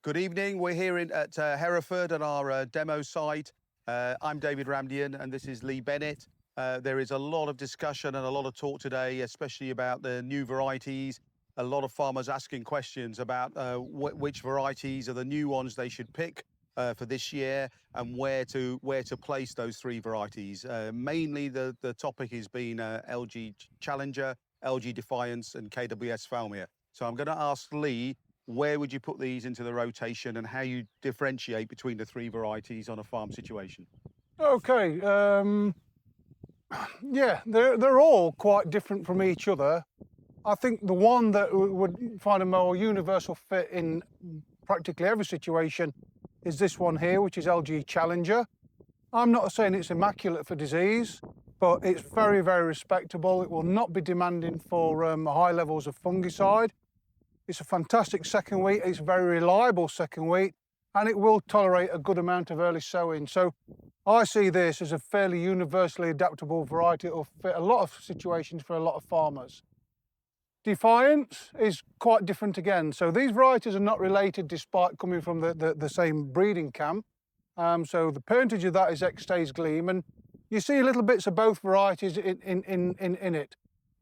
Good evening. We're here at Hereford on our demo site. I'm David Ramdhian and this is Lee Bennett. There is a lot of discussion and a lot of talk today, especially about the new varieties. A lot of farmers asking questions about which varieties are the new ones they should pick for this year and where to place those three varieties. Mainly the topic has been LG Challenger, LG Defiance and KWS Fowlmere. So I'm going to ask Lee, where would you put these into the rotation and how you differentiate between the three varieties on a farm situation? Okay, yeah, they're all quite different from each other. I think the one that would find a more universal fit in practically every situation is this one here, which is LG Challenger. I'm not saying it's immaculate for disease, but it's very, very respectable. It will not be demanding for high levels of fungicide. It's a fantastic second wheat, it's a very reliable second wheat, and it will tolerate a good amount of early sowing. So I see this as a fairly universally adaptable variety. It will fit a lot of situations for a lot of farmers. Defiance is quite different again. So these varieties are not related despite coming from the same breeding camp. So the parentage of that is X-Stays Gleam, and you see little bits of both varieties in it.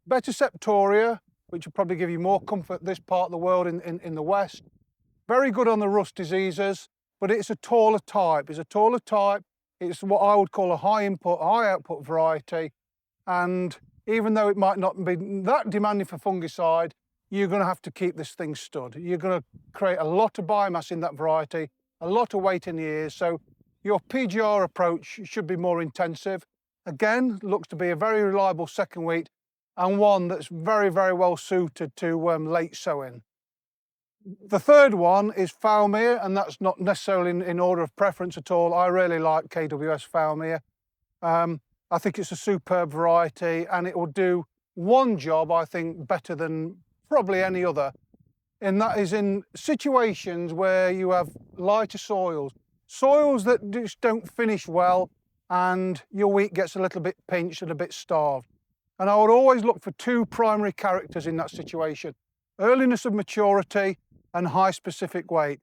Beta Septoria, which will probably give you more comfort this part of the world in the west. Very good on the rust diseases, but it's a taller type. It's what I would call a high input, high output variety. And even though it might not be that demanding for fungicide, you're going to have to keep this thing stood. You're going to create a lot of biomass in that variety, a lot of weight in the ears. So your PGR approach should be more intensive. Again, looks to be a very reliable second wheat, and one that's very, very well suited to late sowing. The third one is Fowlmere, and that's not necessarily in order of preference at all. I really like KWS Fowlmere. I think it's a superb variety, and it will do one job, I think, better than probably any other, and that is in situations where you have lighter soils that just don't finish well, and your wheat gets a little bit pinched and a bit starved. And I would always look for two primary characters in that situation: earliness of maturity and high specific weight.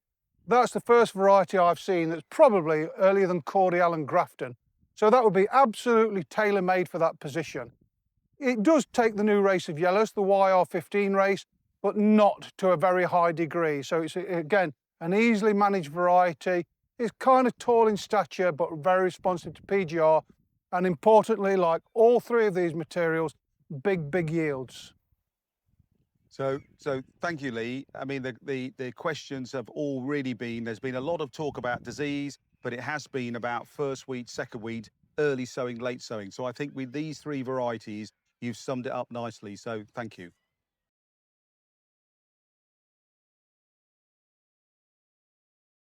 That's the first variety I've seen that's probably earlier than Cordial and Grafton. So that would be absolutely tailor-made for that position. It does take the new race of yellows, the YR15 race, but not to a very high degree. So it's, again, an easily managed variety. It's kind of tall in stature, but very responsive to PGR. And importantly, like all three of these materials, big yields. So thank you, Lee. I mean, the questions have all really been, there's been a lot of talk about disease, but it has been about first wheat, second wheat, early sowing, late sowing. So I think with these three varieties, you've summed it up nicely. So thank you.